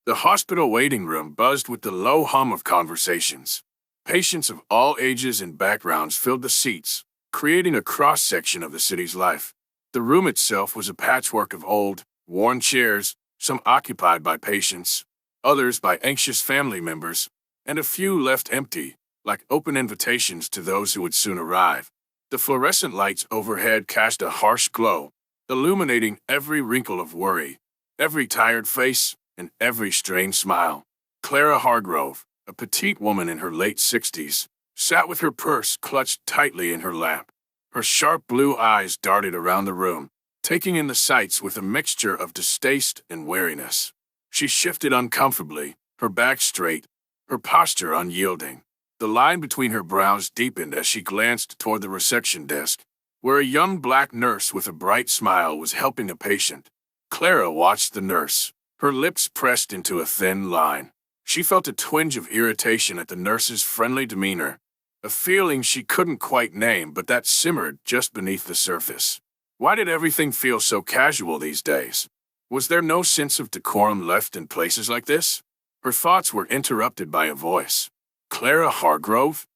The hospital waiting room buzzed with the low hum of conversations. Patients of all ages and backgrounds filled the seats, creating a cross-section of the city's life. The room itself was a patchwork of old, worn chairs, some occupied by patients, others by anxious family members, and a few left empty, like open invitations to those who would soon arrive. The fluorescent lights overhead cast a harsh glow, illuminating every wrinkle of worry, every tired face, and every strained smile. Clara Hargrove, a petite woman in her late 60s, sat with her purse clutched tightly in her lap. Her sharp blue eyes darted around the room, taking in the sights with a mixture of distaste and wariness. She shifted uncomfortably, her back straight, her posture unyielding. The line between her brows deepened as she glanced toward the reception desk, where a young black nurse with a bright smile was helping a patient. Clara watched the nurse, her lips pressed into a thin line. She felt a twinge of irritation at the nurse's friendly demeanor, a feeling she couldn't quite name but that simmered just beneath the surface. Why did everything feel so casual these days? Was there no sense of decorum left in places like this? Her thoughts were interrupted by a voice. Clara Hargrove?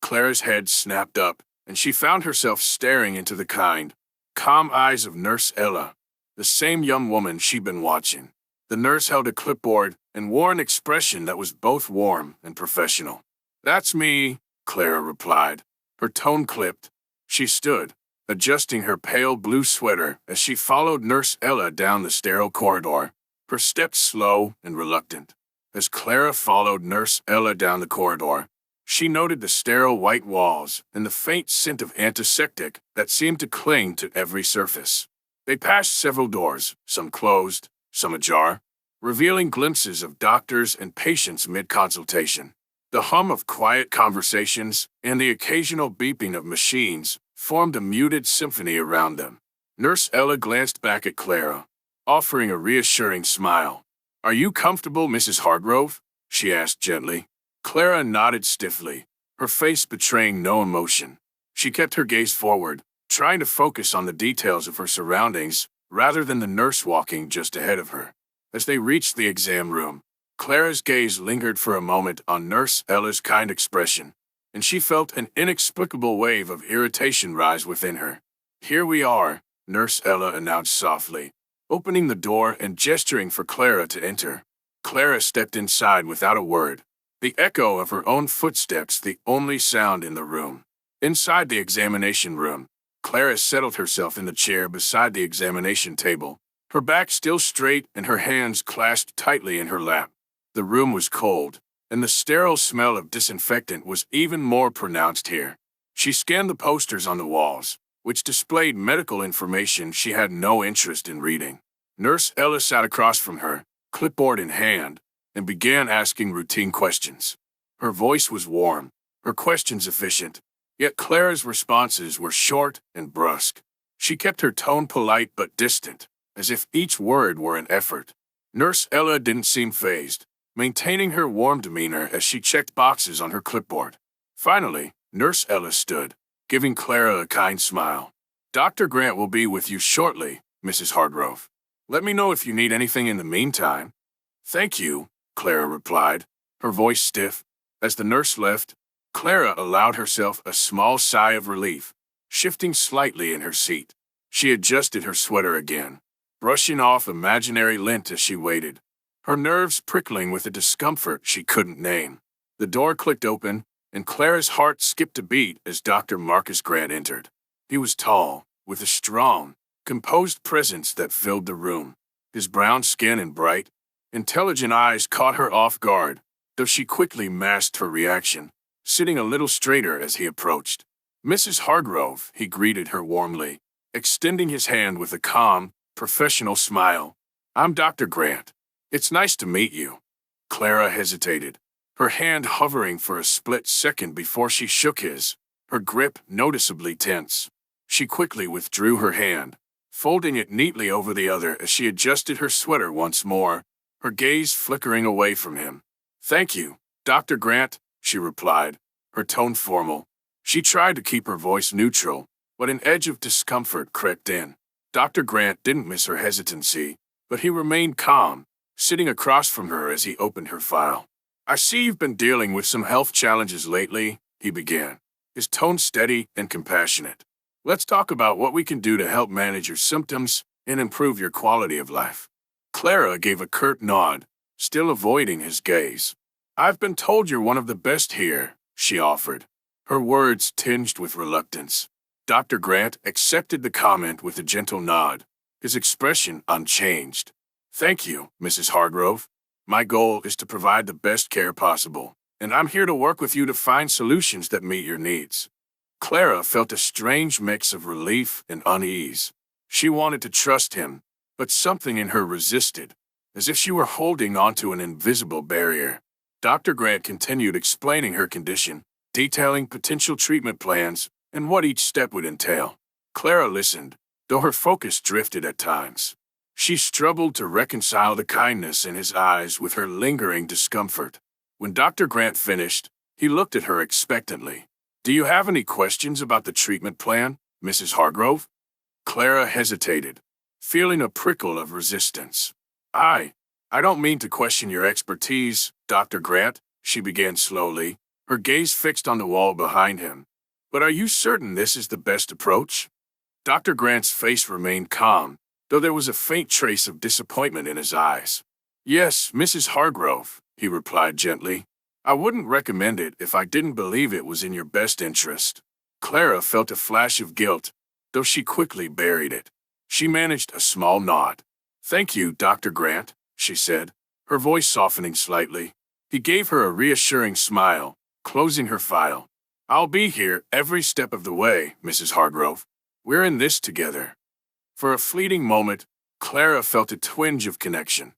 Clara's head snapped up, and she found herself staring into the kind, calm eyes of Nurse Ella, the same young woman she'd been watching. The nurse held a clipboard and wore an expression that was both warm and professional. "That's me," Clara replied. Her tone clipped. She stood, adjusting her pale blue sweater as she followed Nurse Ella down the sterile corridor, her steps slow and reluctant. As Clara followed Nurse Ella down the corridor, she noted the sterile white walls and the faint scent of antiseptic that seemed to cling to every surface. They passed several doors, some closed, some ajar, revealing glimpses of doctors and patients mid-consultation. The hum of quiet conversations and the occasional beeping of machines formed a muted symphony around them. Nurse Ella glanced back at Clara, offering a reassuring smile. "Are you comfortable, Mrs. Hargrove?" she asked gently. Clara nodded stiffly, her face betraying no emotion. She kept her gaze forward, trying to focus on the details of her surroundings rather than the nurse walking just ahead of her. As they reached the exam room, Clara's gaze lingered for a moment on Nurse Ella's kind expression, and she felt an inexplicable wave of irritation rise within her. "Here we are," Nurse Ella announced softly, opening the door and gesturing for Clara to enter. Clara stepped inside without a word, the echo of her own footsteps the only sound in the room. Inside the examination room, Clara settled herself in the chair beside the examination table, her back still straight and her hands clasped tightly in her lap. The room was cold, and the sterile smell of disinfectant was even more pronounced here. She scanned the posters on the walls, which displayed medical information she had no interest in reading. Nurse Ella sat across from her, clipboard in hand, and began asking routine questions. Her voice was warm, her questions efficient, yet Clara's responses were short and brusque. She kept her tone polite but distant, as if each word were an effort. Nurse Ella didn't seem fazed, maintaining her warm demeanor as she checked boxes on her clipboard. Finally, Nurse Ella stood, giving Clara a kind smile. "Dr. Grant will be with you shortly, Mrs. Hargrove. Let me know if you need anything in the meantime." "Thank you," Clara replied, her voice stiff. As the nurse left, Clara allowed herself a small sigh of relief, shifting slightly in her seat. She adjusted her sweater again, brushing off imaginary lint as she waited, her nerves prickling with a discomfort she couldn't name. The door clicked open, and Clara's heart skipped a beat as Dr. Marcus Grant entered. He was tall, with a strong, composed presence that filled the room. His brown skin and bright, intelligent eyes caught her off guard, though she quickly masked her reaction, sitting a little straighter as he approached. "Mrs. Hargrove," he greeted her warmly, extending his hand with a calm, professional smile. "I'm Dr. Grant. It's nice to meet you." Clara hesitated, her hand hovering for a split second before she shook his, her grip noticeably tense. She quickly withdrew her hand, folding it neatly over the other as she adjusted her sweater once more, her gaze flickering away from him. "Thank you, Dr. Grant," she replied, her tone formal. She tried to keep her voice neutral, but an edge of discomfort crept in. Dr. Grant didn't miss her hesitancy, but he remained calm, sitting across from her as he opened her file. "I see you've been dealing with some health challenges lately," he began, his tone steady and compassionate. "Let's talk about what we can do to help manage your symptoms and improve your quality of life." Clara gave a curt nod, still avoiding his gaze. "I've been told you're one of the best here," she offered, her words tinged with reluctance. Dr. Grant accepted the comment with a gentle nod, his expression unchanged. "Thank you, Mrs. Hargrove. My goal is to provide the best care possible, and I'm here to work with you to find solutions that meet your needs." Clara felt a strange mix of relief and unease. She wanted to trust him, but something in her resisted, as if she were holding onto an invisible barrier. Dr. Grant continued explaining her condition, detailing potential treatment plans and what each step would entail. Clara listened, though her focus drifted at times. She struggled to reconcile the kindness in his eyes with her lingering discomfort. When Dr. Grant finished, he looked at her expectantly. "Do you have any questions about the treatment plan, Mrs. Hargrove?" Clara hesitated, feeling a prickle of resistance. I don't mean to question your expertise, Dr. Grant," she began slowly, her gaze fixed on the wall behind him. "But are you certain this is the best approach?" Dr. Grant's face remained calm, though there was a faint trace of disappointment in his eyes. "Yes, Mrs. Hargrove," he replied gently. "I wouldn't recommend it if I didn't believe it was in your best interest." Clara felt a flash of guilt, though she quickly buried it. She managed a small nod. "Thank you, Dr. Grant," she said, her voice softening slightly. He gave her a reassuring smile, closing her file. "I'll be here every step of the way, Mrs. Hargrove. We're in this together." For a fleeting moment, Clara felt a twinge of connection,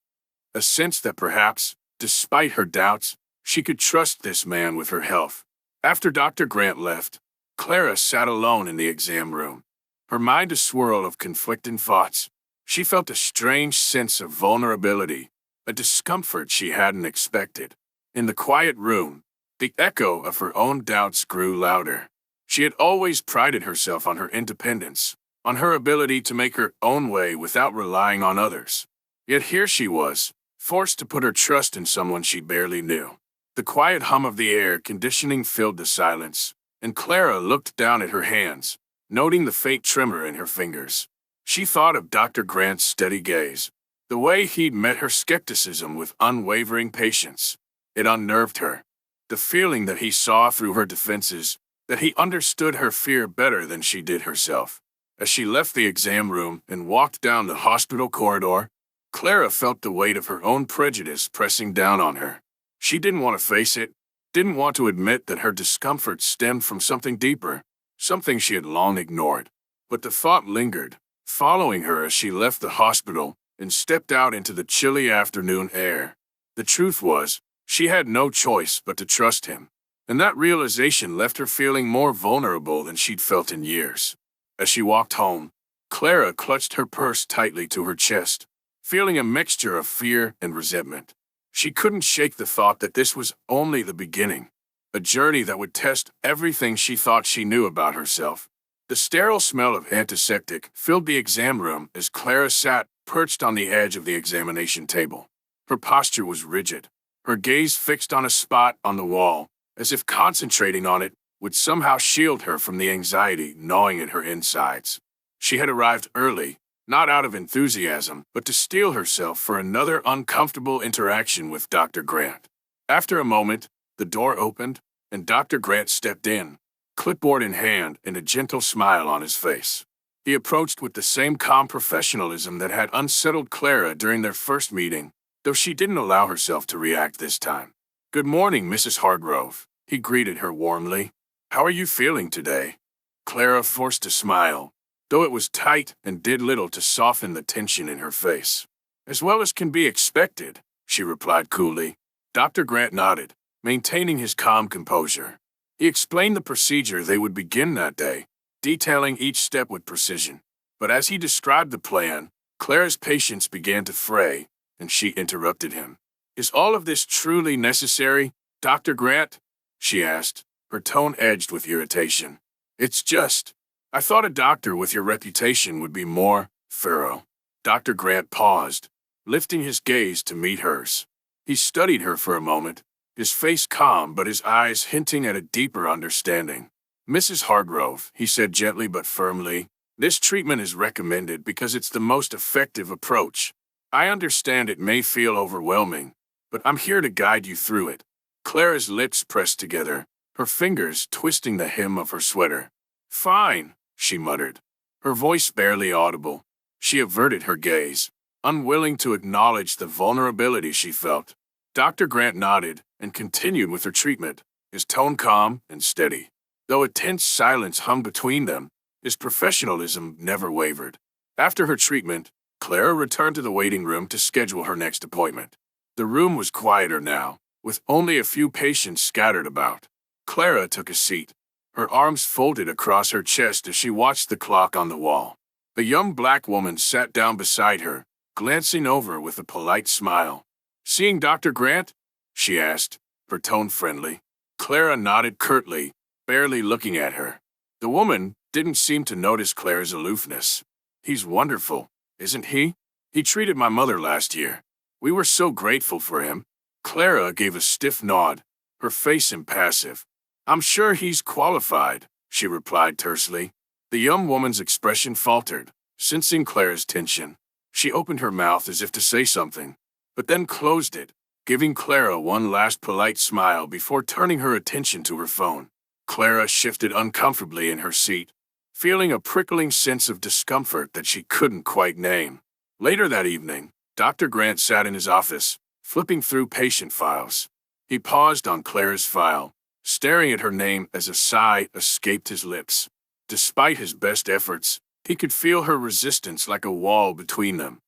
a sense that perhaps, despite her doubts, she could trust this man with her health. After Dr. Grant left, Clara sat alone in the exam room, her mind a swirl of conflicting thoughts. She felt a strange sense of vulnerability, a discomfort she hadn't expected. In the quiet room, the echo of her own doubts grew louder. She had always prided herself on her independence, on her ability to make her own way without relying on others. Yet here she was, forced to put her trust in someone she barely knew. The quiet hum of the air conditioning filled the silence, and Clara looked down at her hands, noting the faint tremor in her fingers. She thought of Dr. Grant's steady gaze, the way he'd met her skepticism with unwavering patience. It unnerved her. The feeling that he saw through her defenses, that he understood her fear better than she did herself. As she left the exam room and walked down the hospital corridor, Clara felt the weight of her own prejudice pressing down on her. She didn't want to face it, didn't want to admit that her discomfort stemmed from something deeper, something she had long ignored. But the thought lingered, following her as she left the hospital and stepped out into the chilly afternoon air. The truth was, she had no choice but to trust him, and that realization left her feeling more vulnerable than she'd felt in years. As she walked home, Clara clutched her purse tightly to her chest, feeling a mixture of fear and resentment. She couldn't shake the thought that this was only the beginning, a journey that would test everything she thought she knew about herself. The sterile smell of antiseptic filled the exam room as Clara sat perched on the edge of the examination table. Her posture was rigid, her gaze fixed on a spot on the wall, as if concentrating on it would somehow shield her from the anxiety gnawing at her insides. She had arrived early, not out of enthusiasm, but to steel herself for another uncomfortable interaction with Dr. Grant. After a moment, the door opened, and Dr. Grant stepped in, clipboard in hand and a gentle smile on his face. He approached with the same calm professionalism that had unsettled Clara during their first meeting, though she didn't allow herself to react this time. "Good morning, Mrs. Hargrove," he greeted her warmly. "How are you feeling today?" Clara forced a smile, though it was tight and did little to soften the tension in her face. "As well as can be expected," she replied coolly. Dr. Grant nodded, maintaining his calm composure. He explained the procedure they would begin that day, detailing each step with precision. But as he described the plan, Clara's patience began to fray, and she interrupted him. "Is all of this truly necessary, Dr. Grant?" she asked, her tone edged with irritation. "It's just, I thought a doctor with your reputation would be more thorough." Dr. Grant paused, lifting his gaze to meet hers. He studied her for a moment, his face calm but his eyes hinting at a deeper understanding. "Mrs. Hargrove," he said gently but firmly, "this treatment is recommended because it's the most effective approach. I understand it may feel overwhelming, but I'm here to guide you through it." Clara's lips pressed together, her fingers twisting the hem of her sweater. "Fine," she muttered, her voice barely audible. She averted her gaze, unwilling to acknowledge the vulnerability she felt. Dr. Grant nodded and continued with her treatment, his tone calm and steady. Though a tense silence hung between them, his professionalism never wavered. After her treatment, Clara returned to the waiting room to schedule her next appointment. The room was quieter now, with only a few patients scattered about. Clara took a seat, her arms folded across her chest as she watched the clock on the wall. A young black woman sat down beside her, glancing over with a polite smile. "Seeing Dr. Grant?" she asked, her tone friendly. Clara nodded curtly, barely looking at her. The woman didn't seem to notice Clara's aloofness. "He's wonderful, isn't he? He treated my mother last year. We were so grateful for him." Clara gave a stiff nod, her face impassive. "I'm sure he's qualified," she replied tersely. The young woman's expression faltered, sensing Clara's tension. She opened her mouth as if to say something, but then closed it, giving Clara one last polite smile before turning her attention to her phone. Clara shifted uncomfortably in her seat, feeling a prickling sense of discomfort that she couldn't quite name. Later that evening, Dr. Grant sat in his office, flipping through patient files. He paused on Clara's file, staring at her name as a sigh escaped his lips. Despite his best efforts, he could feel her resistance like a wall between them.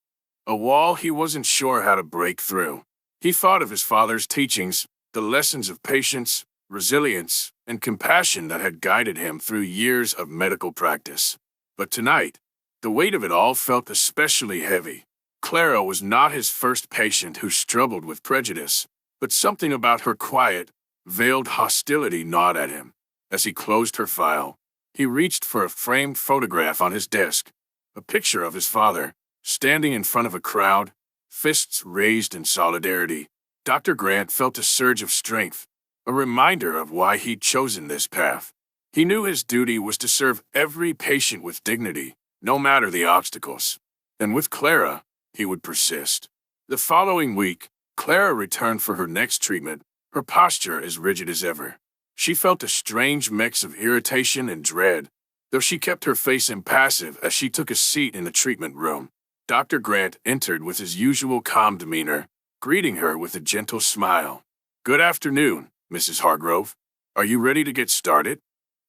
A wall he wasn't sure how to break through. He thought of his father's teachings, the lessons of patience, resilience, and compassion that had guided him through years of medical practice. But tonight, the weight of it all felt especially heavy. Clara was not his first patient who struggled with prejudice, but something about her quiet, veiled hostility gnawed at him. As he closed her file, he reached for a framed photograph on his desk, a picture of his father, standing in front of a crowd, fists raised in solidarity. Dr. Grant felt a surge of strength, a reminder of why he'd chosen this path. He knew his duty was to serve every patient with dignity, no matter the obstacles. And with Clara, he would persist. The following week, Clara returned for her next treatment, her posture as rigid as ever. She felt a strange mix of irritation and dread, though she kept her face impassive as she took a seat in the treatment room. Dr. Grant entered with his usual calm demeanor, greeting her with a gentle smile. "Good afternoon, Mrs. Hargrove. Are you ready to get started?"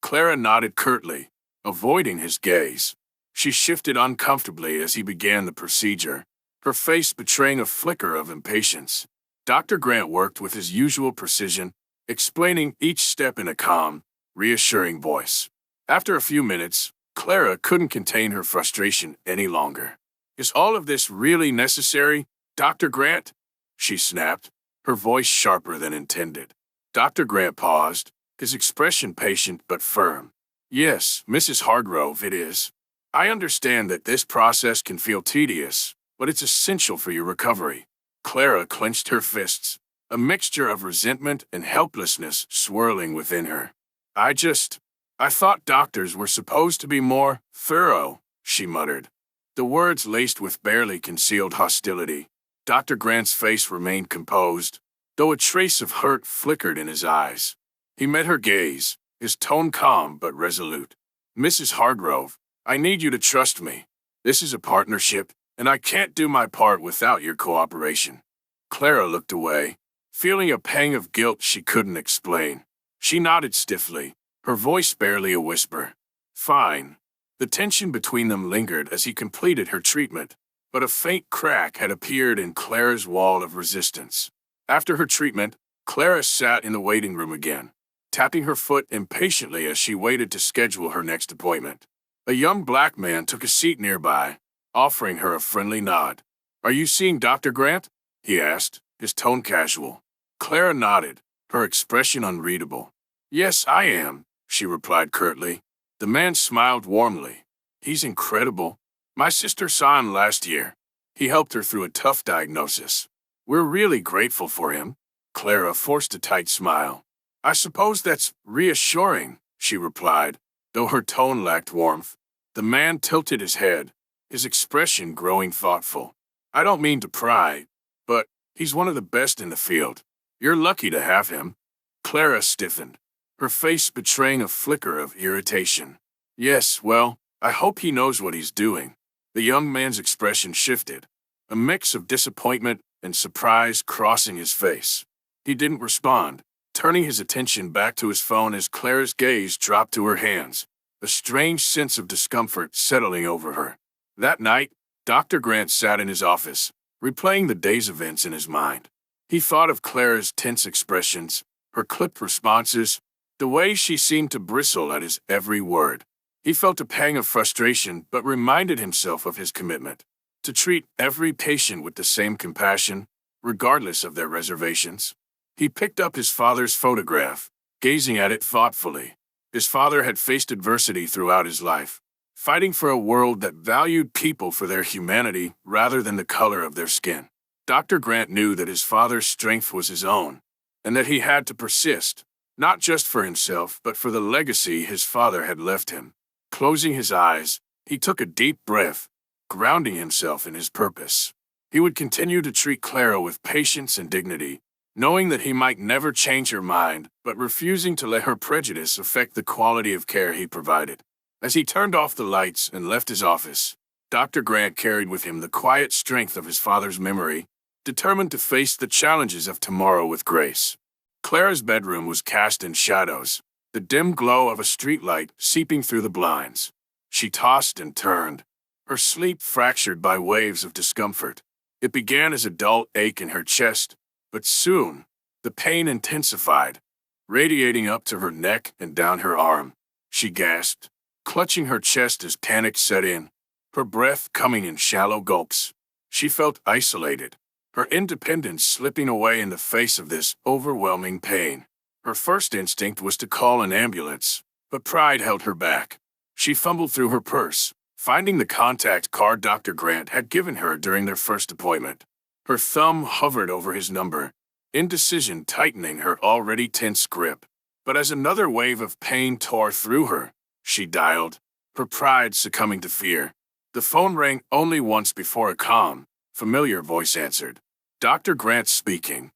Clara nodded curtly, avoiding his gaze. She shifted uncomfortably as he began the procedure, her face betraying a flicker of impatience. Dr. Grant worked with his usual precision, explaining each step in a calm, reassuring voice. After a few minutes, Clara couldn't contain her frustration any longer. "Is all of this really necessary, Dr. Grant?" she snapped, her voice sharper than intended. Dr. Grant paused, his expression patient but firm. "Yes, Mrs. Hargrove, it is. I understand that this process can feel tedious, but it's essential for your recovery." Clara clenched her fists, a mixture of resentment and helplessness swirling within her. I thought doctors were supposed to be more thorough," she muttered, the words laced with barely concealed hostility. Dr. Grant's face remained composed, though a trace of hurt flickered in his eyes. He met her gaze, his tone calm but resolute. "Mrs. Hargrove, I need you to trust me. This is a partnership, and I can't do my part without your cooperation." Clara looked away, feeling a pang of guilt she couldn't explain. She nodded stiffly, her voice barely a whisper. "Fine." The tension between them lingered as he completed her treatment, but a faint crack had appeared in Clara's wall of resistance. After her treatment, Clara sat in the waiting room again, tapping her foot impatiently as she waited to schedule her next appointment. A young black man took a seat nearby, offering her a friendly nod. "Are you seeing Dr. Grant?" he asked, his tone casual. Clara nodded, her expression unreadable. "Yes, I am," she replied curtly. The man smiled warmly. "He's incredible. My sister saw him last year. He helped her through a tough diagnosis. We're really grateful for him. Clara forced a tight smile. I suppose that's reassuring, she replied, though her tone lacked warmth. The man tilted his head, his expression growing thoughtful. I don't mean to pry, but he's one of the best in the field. You're lucky to have him. Clara stiffened, her face betraying a flicker of irritation. Yes, well, I hope he knows what he's doing. The young man's expression shifted, a mix of disappointment and surprise crossing his face. He didn't respond, turning his attention back to his phone as Clara's gaze dropped to her hands, a strange sense of discomfort settling over her. That night, Dr. Grant sat in his office, replaying the day's events in his mind. He thought of Clara's tense expressions, her clipped responses, the way she seemed to bristle at his every word. He felt a pang of frustration but reminded himself of his commitment to treat every patient with the same compassion, regardless of their reservations. He picked up his father's photograph, gazing at it thoughtfully. His father had faced adversity throughout his life, fighting for a world that valued people for their humanity rather than the color of their skin. Dr. Grant knew that his father's strength was his own, and that he had to persist, not just for himself but for the legacy his father had left him. Closing his eyes, he took a deep breath, grounding himself in his purpose. He would continue to treat Clara with patience and dignity, knowing that he might never change her mind, but refusing to let her prejudice affect the quality of care he provided. As he turned off the lights and left his office, Dr. Grant carried with him the quiet strength of his father's memory, determined to face the challenges of tomorrow with grace. Clara's bedroom was cast in shadows, the dim glow of a streetlight seeping through the blinds. She tossed and turned, her sleep fractured by waves of discomfort. It began as a dull ache in her chest, but soon, the pain intensified, radiating up to her neck and down her arm. She gasped, clutching her chest as panic set in, her breath coming in shallow gulps. She felt isolated, her independence slipping away in the face of this overwhelming pain. Her first instinct was to call an ambulance, but pride held her back. She fumbled through her purse, finding the contact card Dr. Grant had given her during their first appointment. Her thumb hovered over his number, indecision tightening her already tense grip. But as another wave of pain tore through her, she dialed, her pride succumbing to fear. The phone rang only once before a calm, familiar voice answered. Dr. Grant speaking.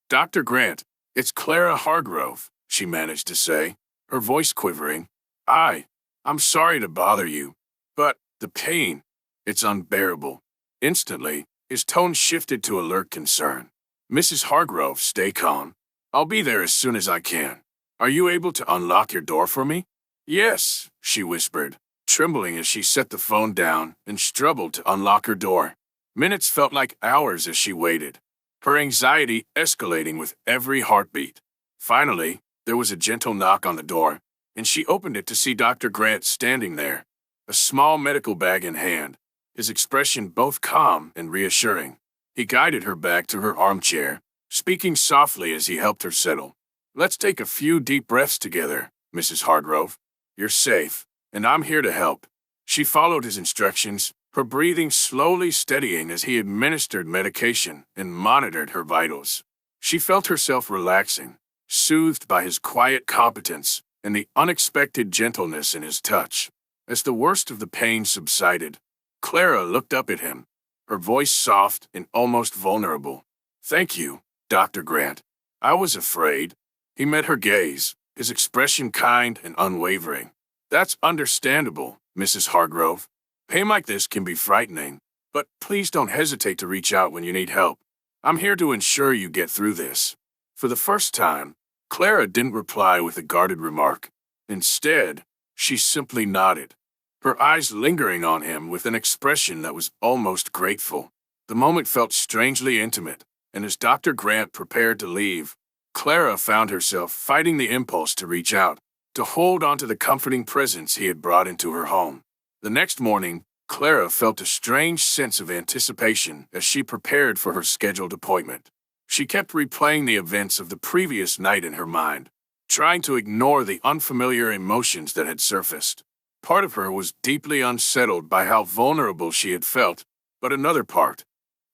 Dr. Grant, it's Clara Hargrove, she managed to say, her voice quivering. I'm sorry to bother you, but the pain, it's unbearable. Instantly, his tone shifted to alert concern. Mrs. Hargrove, stay calm. I'll be there as soon as I can. Are you able to unlock your door for me? Yes, she whispered, trembling as she set the phone down and struggled to unlock her door. Minutes felt like hours as she waited, her anxiety escalating with every heartbeat. Finally, there was a gentle knock on the door, and she opened it to see Dr. Grant standing there, a small medical bag in hand, his expression both calm and reassuring. He guided her back to her armchair, speaking softly as he helped her settle. Let's take a few deep breaths together, Mrs. Hargrove. You're safe, and I'm here to help. She followed his instructions, her breathing slowly steadying as he administered medication and monitored her vitals. She felt herself relaxing, soothed by his quiet competence and the unexpected gentleness in his touch. As the worst of the pain subsided, Clara looked up at him, her voice soft and almost vulnerable. Thank you, Dr. Grant. I was afraid. He met her gaze, his expression kind and unwavering. That's understandable, Mrs. Hargrove. Pain like this can be frightening, but please don't hesitate to reach out when you need help. I'm here to ensure you get through this. For the first time, Clara didn't reply with a guarded remark. Instead, she simply nodded, her eyes lingering on him with an expression that was almost grateful. The moment felt strangely intimate, and as Dr. Grant prepared to leave, Clara found herself fighting the impulse to reach out, to hold onto the comforting presence he had brought into her home. The next morning, Clara felt a strange sense of anticipation as she prepared for her scheduled appointment. She kept replaying the events of the previous night in her mind, trying to ignore the unfamiliar emotions that had surfaced. Part of her was deeply unsettled by how vulnerable she had felt, but another part,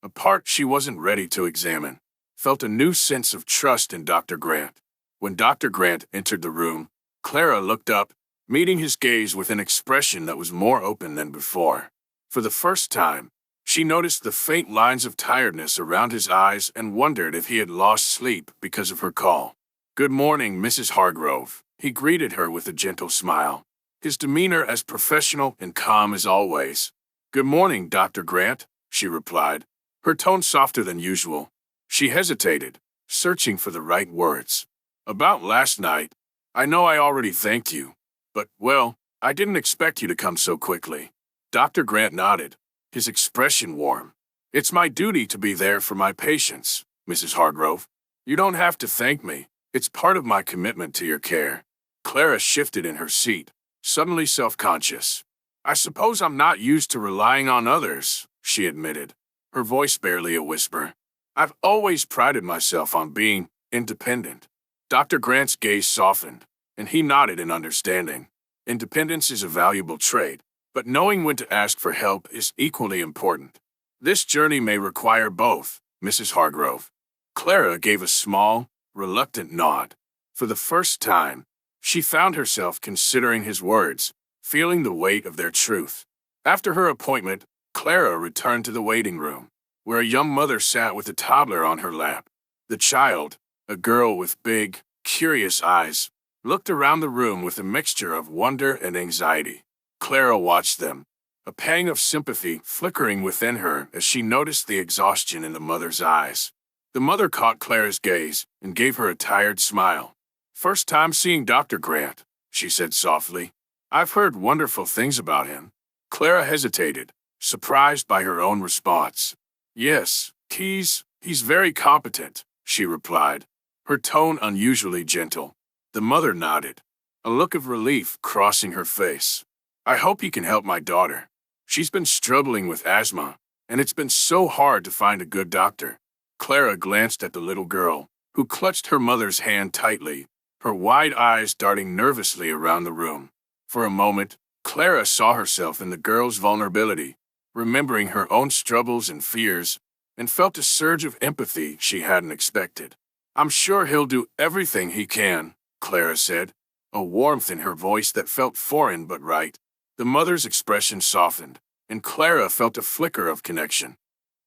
a part she wasn't ready to examine, felt a new sense of trust in Dr. Grant. When Dr. Grant entered the room, Clara looked up, meeting his gaze with an expression that was more open than before. For the first time, she noticed the faint lines of tiredness around his eyes and wondered if he had lost sleep because of her call. "Good morning, Mrs. Hargrove," he greeted her with a gentle smile, his demeanor as professional and calm as always. "Good morning, Dr. Grant," she replied, her tone softer than usual. She hesitated, searching for the right words. "About last night, I know I already thanked you, but, well, I didn't expect you to come so quickly." Dr. Grant nodded, his expression warm. "It's my duty to be there for my patients, Mrs. Hargrove. You don't have to thank me. It's part of my commitment to your care." Clara shifted in her seat, suddenly self-conscious. "I suppose I'm not used to relying on others," she admitted, her voice barely a whisper. "I've always prided myself on being independent." Dr. Grant's gaze softened, and he nodded in understanding. Independence is a valuable trait, but knowing when to ask for help is equally important. "This journey may require both, Mrs. Hargrove." Clara gave a small, reluctant nod. For the first time, she found herself considering his words, feeling the weight of their truth. After her appointment, Clara returned to the waiting room, where a young mother sat with a toddler on her lap. The child, a girl with big, curious eyes, looked around the room with a mixture of wonder and anxiety. Clara watched them, a pang of sympathy flickering within her as she noticed the exhaustion in the mother's eyes. The mother caught Clara's gaze and gave her a tired smile. "First time seeing Dr. Grant," she said softly. "I've heard wonderful things about him." Clara hesitated, surprised by her own response. "Yes, he's very competent," she replied, her tone unusually gentle. The mother nodded, a look of relief crossing her face. "I hope he can help my daughter. She's been struggling with asthma, and it's been so hard to find a good doctor." Clara glanced at the little girl, who clutched her mother's hand tightly, her wide eyes darting nervously around the room. For a moment, Clara saw herself in the girl's vulnerability, remembering her own struggles and fears, and felt a surge of empathy she hadn't expected. "I'm sure he'll do everything he can," Clara said, a warmth in her voice that felt foreign but right. The mother's expression softened, and Clara felt a flicker of connection.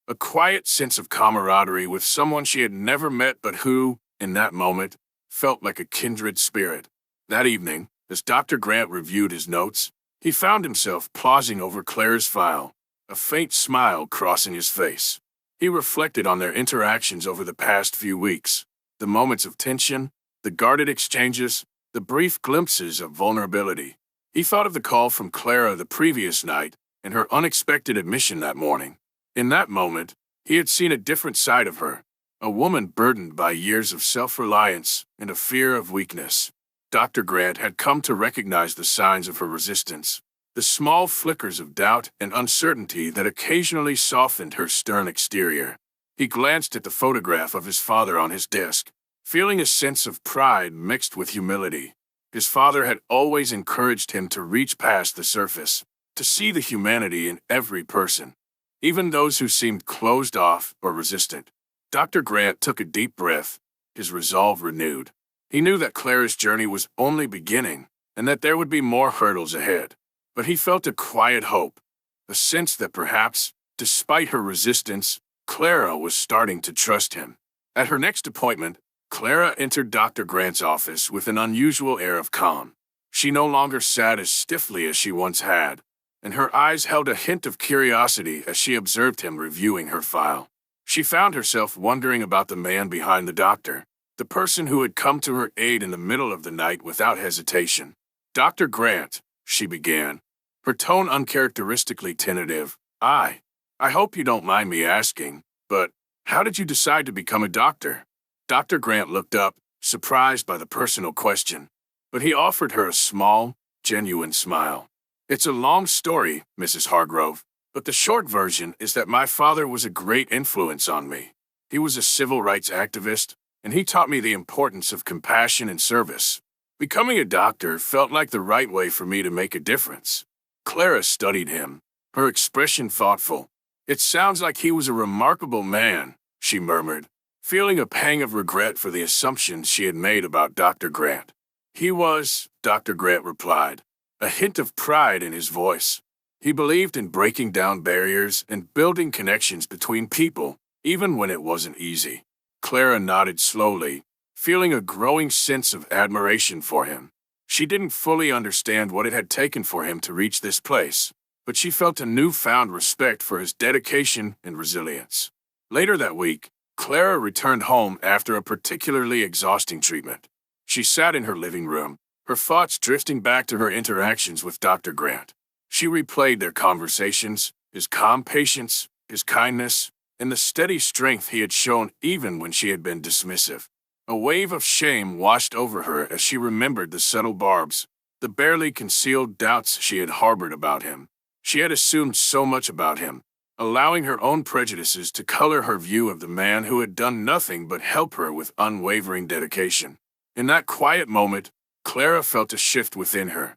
A quiet sense of camaraderie with someone she had never met but who, in that moment, felt like a kindred spirit. That evening, as Dr. Grant reviewed his notes, he found himself pausing over Clara's file, a faint smile crossing his face. He reflected on their interactions over the past few weeks, the moments of tension, the guarded exchanges, the brief glimpses of vulnerability. He thought of the call from Clara the previous night and her unexpected admission that morning. In that moment, he had seen a different side of her, a woman burdened by years of self-reliance and a fear of weakness. Dr. Grant had come to recognize the signs of her resistance, the small flickers of doubt and uncertainty that occasionally softened her stern exterior. He glanced at the photograph of his father on his desk, feeling a sense of pride mixed with humility. His father had always encouraged him to reach past the surface, to see the humanity in every person, even those who seemed closed off or resistant. Dr. Grant took a deep breath, his resolve renewed. He knew that Clara's journey was only beginning, and that there would be more hurdles ahead. But he felt a quiet hope, a sense that perhaps, despite her resistance, Clara was starting to trust him. At her next appointment, Clara entered Dr. Grant's office with an unusual air of calm. She no longer sat as stiffly as she once had, and her eyes held a hint of curiosity as she observed him reviewing her file. She found herself wondering about the man behind the doctor, the person who had come to her aid in the middle of the night without hesitation. "Dr. Grant," she began, her tone uncharacteristically tentative, I hope you don't mind me asking, but how did you decide to become a doctor?" Dr. Grant looked up, surprised by the personal question, but he offered her a small, genuine smile. "It's a long story, Mrs. Hargrove, but the short version is that my father was a great influence on me. He was a civil rights activist, and he taught me the importance of compassion and service. Becoming a doctor felt like the right way for me to make a difference." Clara studied him, her expression thoughtful, It sounds like he was a remarkable man, she murmured, feeling a pang of regret for the assumptions she had made about Dr. Grant. He was, Dr. Grant replied, a hint of pride in his voice. He believed in breaking down barriers and building connections between people, even when it wasn't easy. Clara nodded slowly, feeling a growing sense of admiration for him. She didn't fully understand what it had taken for him to reach this place, but she felt a newfound respect for his dedication and resilience. Later that week, Clara returned home after a particularly exhausting treatment. She sat in her living room, her thoughts drifting back to her interactions with Dr. Grant. She replayed their conversations, his calm patience, his kindness, and the steady strength he had shown even when she had been dismissive. A wave of shame washed over her as she remembered the subtle barbs, the barely concealed doubts she had harbored about him. She had assumed so much about him, allowing her own prejudices to color her view of the man who had done nothing but help her with unwavering dedication. In that quiet moment, Clara felt a shift within her,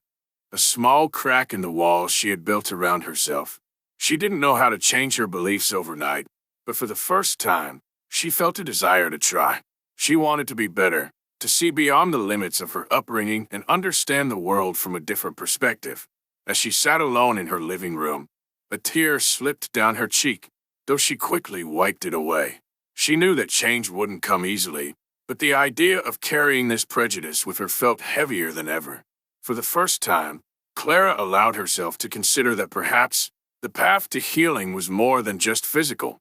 a small crack in the walls she had built around herself. She didn't know how to change her beliefs overnight, but for the first time, she felt a desire to try. She wanted to be better, to see beyond the limits of her upbringing and understand the world from a different perspective. As she sat alone in her living room, a tear slipped down her cheek, though she quickly wiped it away. She knew that change wouldn't come easily, but the idea of carrying this prejudice with her felt heavier than ever. For the first time, Clara allowed herself to consider that perhaps the path to healing was more than just physical.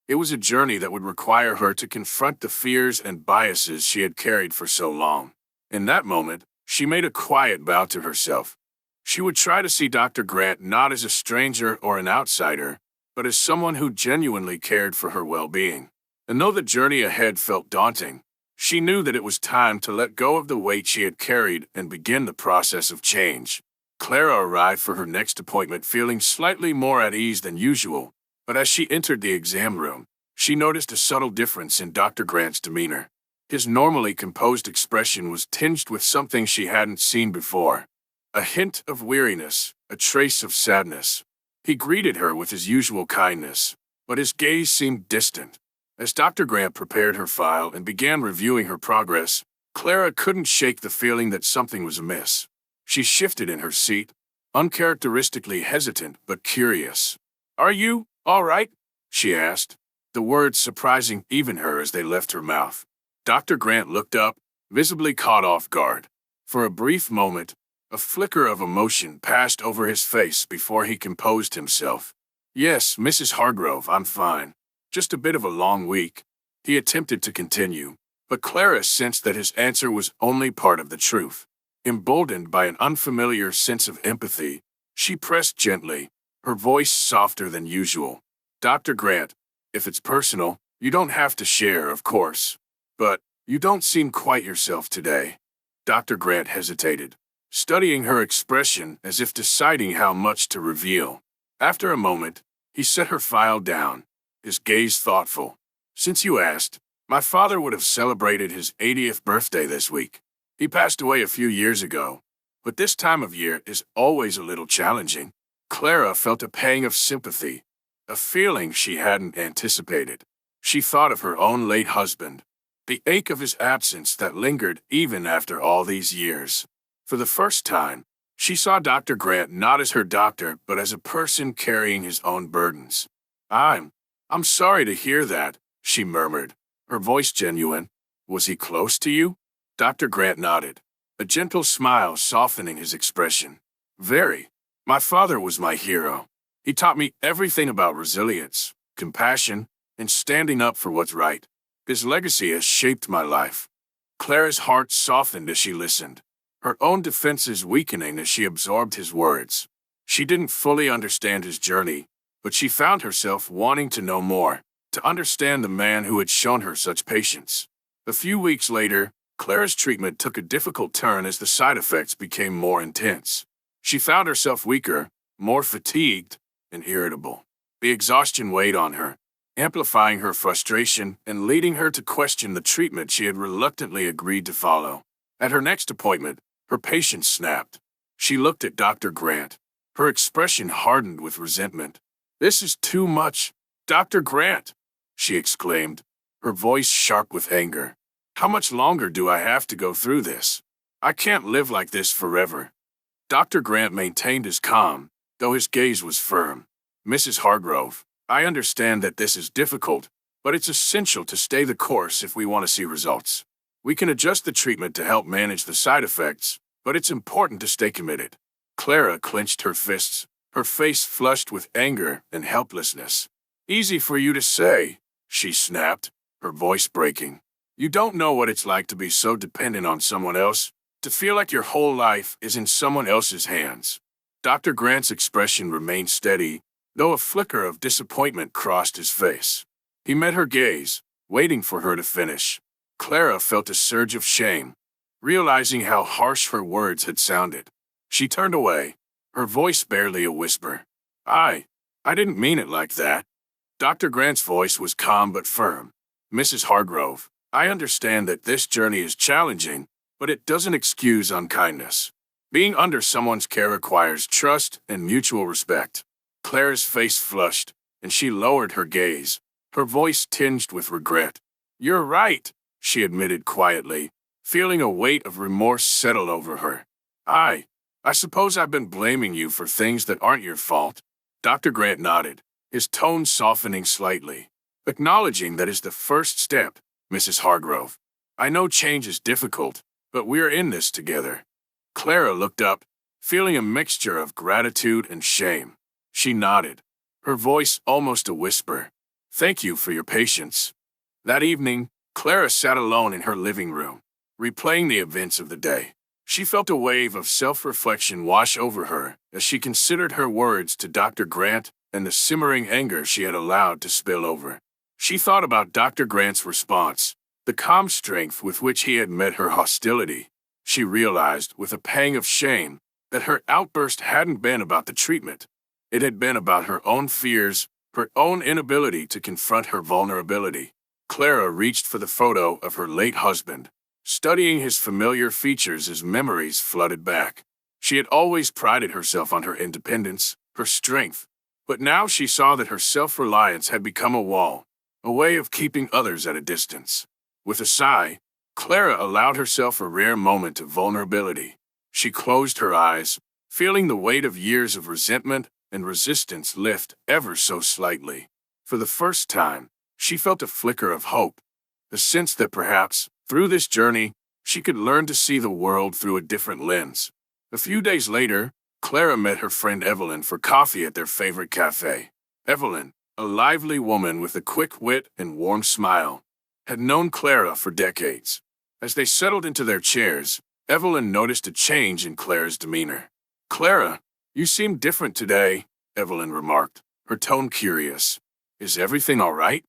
It was a journey that would require her to confront the fears and biases she had carried for so long. In that moment, she made a quiet vow to herself. She would try to see Dr. Grant not as a stranger or an outsider, but as someone who genuinely cared for her well-being. And though the journey ahead felt daunting, she knew that it was time to let go of the weight she had carried and begin the process of change. Clara arrived for her next appointment feeling slightly more at ease than usual, but as she entered the exam room, she noticed a subtle difference in Dr. Grant's demeanor. His normally composed expression was tinged with something she hadn't seen before. A hint of weariness, a trace of sadness. He greeted her with his usual kindness, but his gaze seemed distant. As Dr. Grant prepared her file and began reviewing her progress, Clara couldn't shake the feeling that something was amiss. She shifted in her seat, uncharacteristically hesitant but curious. "Are you all right?" she asked, the words surprising even her as they left her mouth. Dr. Grant looked up, visibly caught off guard. For a brief moment, a flicker of emotion passed over his face before he composed himself. "Yes, Mrs. Hargrove, I'm fine. Just a bit of a long week." He attempted to continue, but Clara sensed that his answer was only part of the truth. Emboldened by an unfamiliar sense of empathy, she pressed gently, her voice softer than usual. "Dr. Grant, if it's personal, you don't have to share, of course. But you don't seem quite yourself today." Dr. Grant hesitated, studying her expression as if deciding how much to reveal. After a moment, he set her file down, his gaze thoughtful. "Since you asked, my father would have celebrated his 80th birthday this week. He passed away a few years ago, but this time of year is always a little challenging." Clara felt a pang of sympathy, a feeling she hadn't anticipated. She thought of her own late husband, the ache of his absence that lingered even after all these years. For the first time, she saw Dr. Grant not as her doctor, but as a person carrying his own burdens. I'm sorry to hear that," she murmured, her voice genuine. "Was he close to you?" Dr. Grant nodded, a gentle smile softening his expression. "Very. My father was my hero. He taught me everything about resilience, compassion, and standing up for what's right. His legacy has shaped my life." Clara's heart softened as she listened, her own defenses weakening as she absorbed his words. She didn't fully understand his journey, but she found herself wanting to know more, to understand the man who had shown her such patience. A few weeks later, Clara's treatment took a difficult turn as the side effects became more intense. She found herself weaker, more fatigued, and irritable. The exhaustion weighed on her, amplifying her frustration and leading her to question the treatment she had reluctantly agreed to follow. At her next appointment, her patience snapped. She looked at Dr. Grant, her expression hardened with resentment. This is too much. Dr. Grant, she exclaimed, her voice sharp with anger. How much longer do I have to go through this? I can't live like this forever. Dr. Grant maintained his calm, though his gaze was firm. Mrs. Hargrove, I understand that this is difficult, but it's essential to stay the course if we want to see results. We can adjust the treatment to help manage the side effects, but it's important to stay committed. Clara clenched her fists, her face flushed with anger and helplessness. Easy for you to say, she snapped, her voice breaking. You don't know what it's like to be so dependent on someone else, to feel like your whole life is in someone else's hands. Dr. Grant's expression remained steady, though a flicker of disappointment crossed his face. He met her gaze, waiting for her to finish. Clara felt a surge of shame, realizing how harsh her words had sounded. She turned away, her voice barely a whisper. I didn't mean it like that. Dr. Grant's voice was calm but firm. Mrs. Hargrove, I understand that this journey is challenging, but it doesn't excuse unkindness. Being under someone's care requires trust and mutual respect. Clara's face flushed, and she lowered her gaze, her voice tinged with regret. You're right, she admitted quietly, feeling a weight of remorse settle over her. I suppose I've been blaming you for things that aren't your fault. Dr. Grant nodded, his tone softening slightly. Acknowledging that is the first step, Mrs. Hargrove. I know change is difficult, but we're in this together. Clara looked up, feeling a mixture of gratitude and shame. She nodded, her voice almost a whisper. Thank you for your patience. That evening, Clara sat alone in her living room, replaying the events of the day. She felt a wave of self-reflection wash over her as she considered her words to Dr. Grant and the simmering anger she had allowed to spill over. She thought about Dr. Grant's response, the calm strength with which he had met her hostility. She realized, with a pang of shame, that her outburst hadn't been about the treatment. It had been about her own fears, her own inability to confront her vulnerability. Clara reached for the photo of her late husband, studying his familiar features as memories flooded back. She had always prided herself on her independence, her strength, but now she saw that her self-reliance had become a wall, a way of keeping others at a distance. With a sigh, Clara allowed herself a rare moment of vulnerability. She closed her eyes, feeling the weight of years of resentment and resistance lift ever so slightly. For the first time, she felt a flicker of hope, a sense that perhaps, through this journey, she could learn to see the world through a different lens. A few days later, Clara met her friend Evelyn for coffee at their favorite cafe. Evelyn, a lively woman with a quick wit and warm smile, had known Clara for decades. As they settled into their chairs, Evelyn noticed a change in Clara's demeanor. Clara, you seem different today, Evelyn remarked, her tone curious. Is everything all right?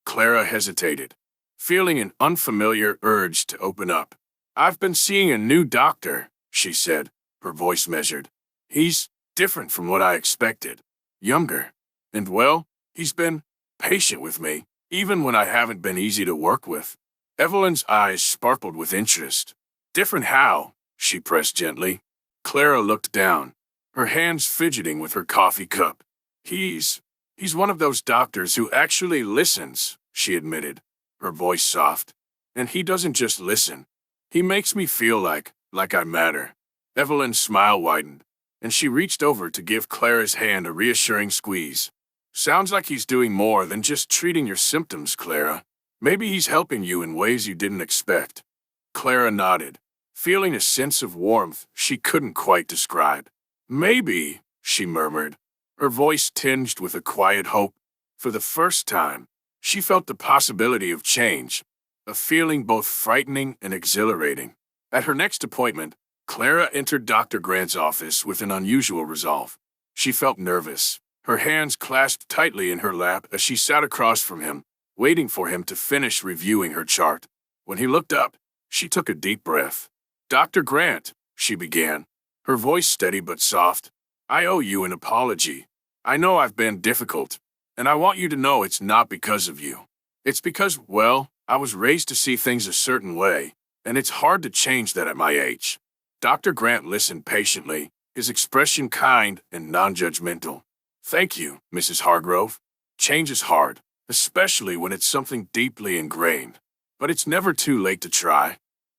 Clara hesitated, feeling an unfamiliar urge to open up. I've been seeing a new doctor, she said, her voice measured. He's different from what I expected. Younger. And well, he's been patient with me, even when I haven't been easy to work with. Evelyn's eyes sparkled with interest. Different how? She pressed gently. Clara looked down, her hands fidgeting with her coffee cup. He's one of those doctors who actually listens, she admitted, her voice soft. And he doesn't just listen. He makes me feel like I matter. Evelyn's smile widened, and she reached over to give Clara's hand a reassuring squeeze. Sounds like he's doing more than just treating your symptoms, Clara. Maybe he's helping you in ways you didn't expect. Clara nodded, feeling a sense of warmth she couldn't quite describe. Maybe, she murmured, her voice tinged with a quiet hope. For the first time, she felt the possibility of change, a feeling both frightening and exhilarating. At her next appointment, Clara entered Dr. Grant's office with an unusual resolve. She felt nervous, her hands clasped tightly in her lap as she sat across from him, waiting for him to finish reviewing her chart. When he looked up, she took a deep breath. Dr. Grant, she began, her voice steady but soft, I owe you an apology. I know I've been difficult, and I want you to know it's not because of you. It's because, well, I was raised to see things a certain way, and it's hard to change that at my age. Dr. Grant listened patiently, his expression kind and non-judgmental. Thank you, Mrs. Hargrove. Change is hard, especially when it's something deeply ingrained. But it's never too late to try.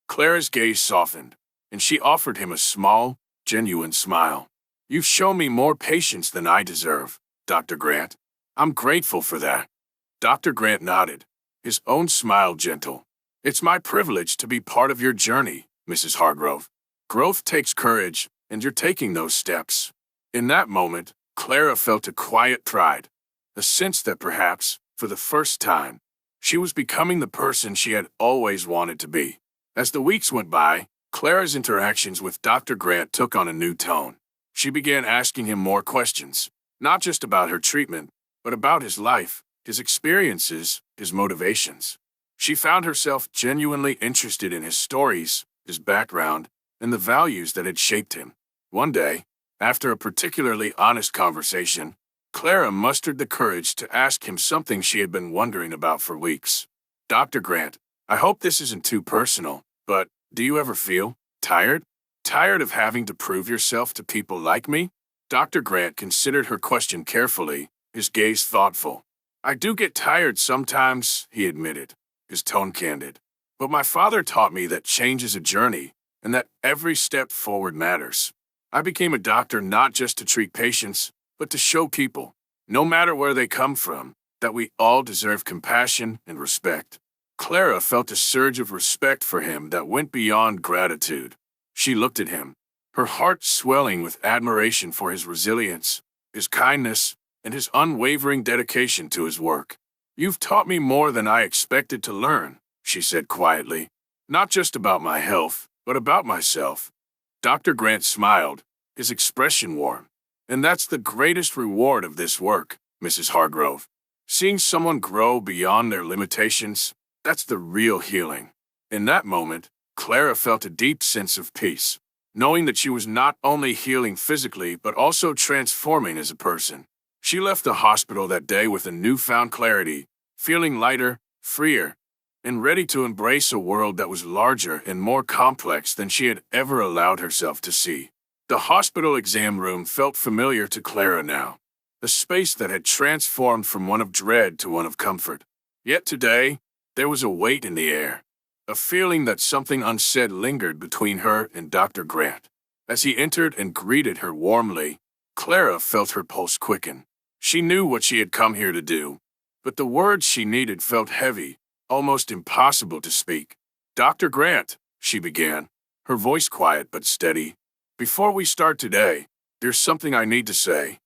Clara's gaze softened, and she offered him a small, genuine smile. You've shown me more patience than I deserve, Dr. Grant. I'm grateful for that. Dr. Grant nodded, his own smile gentle. It's my privilege to be part of your journey, Mrs. Hargrove. Growth takes courage, and you're taking those steps. In that moment, Clara felt a quiet pride, a sense that perhaps, for the first time, she was becoming the person she had always wanted to be. As the weeks went by, Clara's interactions with Dr. Grant took on a new tone. She began asking him more questions, not just about her treatment, but about his life, his experiences, his motivations. She found herself genuinely interested in his stories, his background, and the values that had shaped him. One day, after a particularly honest conversation, Clara mustered the courage to ask him something she had been wondering about for weeks. Dr. Grant, I hope this isn't too personal, but do you ever feel tired? Tired of having to prove yourself to people like me? Dr. Grant considered her question carefully, his gaze thoughtful. I do get tired sometimes, he admitted, his tone candid. But my father taught me that change is a journey, and that every step forward matters. I became a doctor not just to treat patients, but to show people, no matter where they come from, that we all deserve compassion and respect. Clara felt a surge of respect for him that went beyond gratitude. She looked at him, her heart swelling with admiration for his resilience, his kindness, and his unwavering dedication to his work. You've taught me more than I expected to learn, she said quietly. Not just about my health, but about myself. Dr. Grant smiled, his expression warm. And that's the greatest reward of this work, Mrs. Hargrove. Seeing someone grow beyond their limitations, that's the real healing. In that moment, Clara felt a deep sense of peace, knowing that she was not only healing physically but also transforming as a person. She left the hospital that day with a newfound clarity, feeling lighter, freer, and ready to embrace a world that was larger and more complex than she had ever allowed herself to see. The hospital exam room felt familiar to Clara now, a space that had transformed from one of dread to one of comfort. Yet today, there was a weight in the air, a feeling that something unsaid lingered between her and Dr. Grant. As he entered and greeted her warmly, Clara felt her pulse quicken. She knew what she had come here to do, but the words she needed felt heavy, almost impossible to speak. Dr. Grant, she began, her voice quiet but steady. Before we start today, there's something I need to say.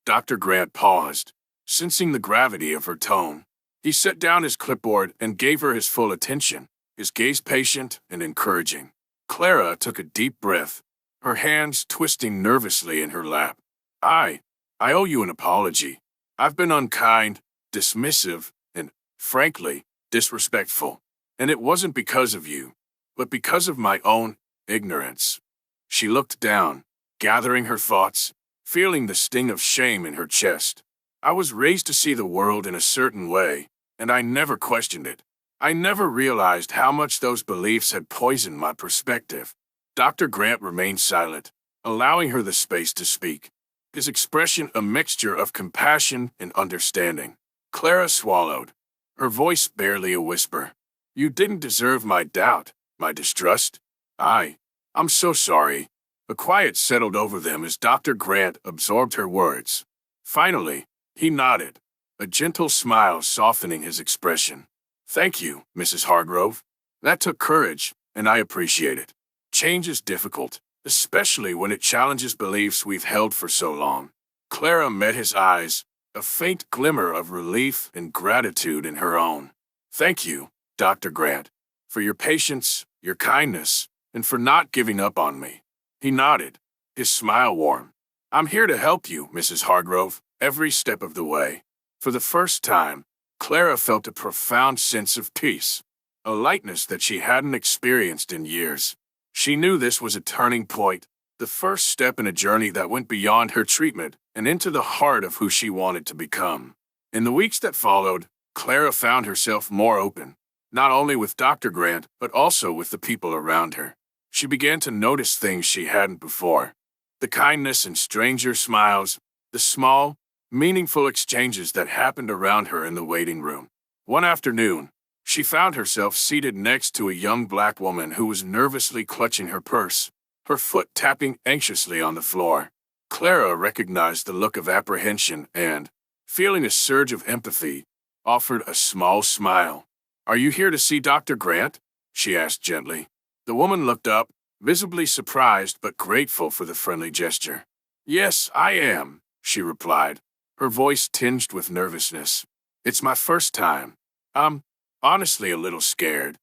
Dr. Grant paused, sensing the gravity of her tone. He set down his clipboard and gave her his full attention, his gaze patient and encouraging. Clara took a deep breath, her hands twisting nervously in her lap. I owe you an apology. I've been unkind, dismissive, and, frankly, disrespectful. And it wasn't because of you, but because of my own ignorance. She looked down, gathering her thoughts, feeling the sting of shame in her chest. I was raised to see the world in a certain way, and I never questioned it. I never realized how much those beliefs had poisoned my perspective. Dr. Grant remained silent, allowing her the space to speak, his expression a mixture of compassion and understanding. Clara swallowed, her voice barely a whisper. You didn't deserve my doubt, my distrust. I'm so sorry. A quiet settled over them as Dr. Grant absorbed her words. Finally, he nodded, a gentle smile softening his expression. Thank you, Mrs. Hargrove. That took courage, and I appreciate it. Change is difficult, especially when it challenges beliefs we've held for so long. Clara met his eyes, a faint glimmer of relief and gratitude in her own. Thank you, Dr. Grant, for your patience, your kindness, and for not giving up on me. He nodded, his smile warm. I'm here to help you, Mrs. Hargrove, every step of the way. For the first time, Clara felt a profound sense of peace, a lightness that she hadn't experienced in years. She knew this was a turning point, the first step in a journey that went beyond her treatment and into the heart of who she wanted to become. In the weeks that followed, Clara found herself more open, not only with Dr. Grant, but also with the people around her. She began to notice things she hadn't before. The kindness in stranger smiles, the small, meaningful exchanges that happened around her in the waiting room. One afternoon, she found herself seated next to a young black woman who was nervously clutching her purse, her foot tapping anxiously on the floor. Clara recognized the look of apprehension and, feeling a surge of empathy, offered a small smile. "Are you here to see Dr. Grant?" she asked gently. The woman looked up, visibly surprised but grateful for the friendly gesture. "Yes, I am," she replied, her voice tinged with nervousness. "It's my first time. I'm honestly a little scared."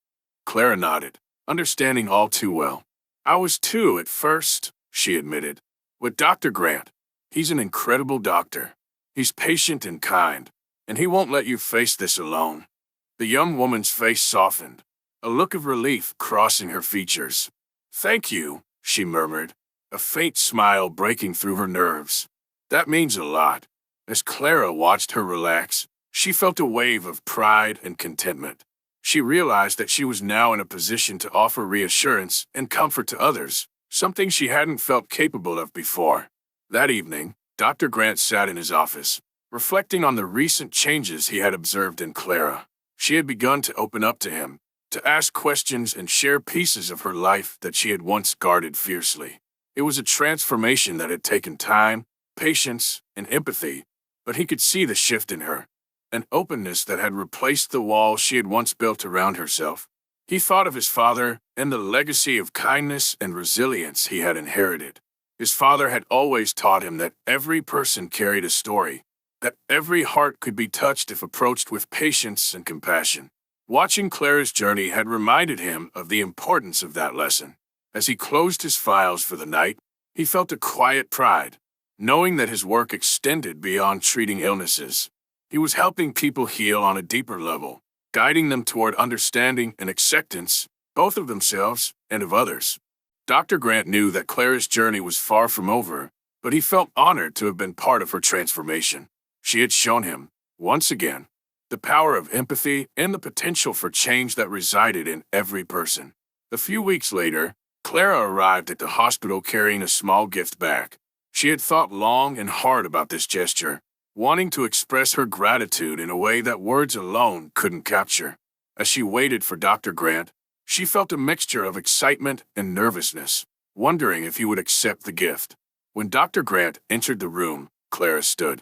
Clara nodded, understanding all too well. "I was too at first," she admitted. "With Dr. Grant, he's an incredible doctor. He's patient and kind, and he won't let you face this alone." The young woman's face softened, a look of relief crossing her features. "Thank you," she murmured, a faint smile breaking through her nerves. "That means a lot." As Clara watched her relax, she felt a wave of pride and contentment. She realized that she was now in a position to offer reassurance and comfort to others, something she hadn't felt capable of before. That evening, Dr. Grant sat in his office, reflecting on the recent changes he had observed in Clara. She had begun to open up to him, to ask questions and share pieces of her life that she had once guarded fiercely. It was a transformation that had taken time, patience, and empathy, but he could see the shift in her, an openness that had replaced the walls she had once built around herself. He thought of his father and the legacy of kindness and resilience he had inherited. His father had always taught him that every person carried a story, that every heart could be touched if approached with patience and compassion. Watching Clara's journey had reminded him of the importance of that lesson. As he closed his files for the night, he felt a quiet pride, knowing that his work extended beyond treating illnesses. He was helping people heal on a deeper level, guiding them toward understanding and acceptance, both of themselves and of others. Dr. Grant knew that Clara's journey was far from over, but he felt honored to have been part of her transformation. She had shown him, once again, the power of empathy and the potential for change that resided in every person. A few weeks later, Clara arrived at the hospital carrying a small gift bag. She had thought long and hard about this gesture, wanting to express her gratitude in a way that words alone couldn't capture. As she waited for Dr. Grant, she felt a mixture of excitement and nervousness, wondering if he would accept the gift. When Dr. Grant entered the room, Clara stood,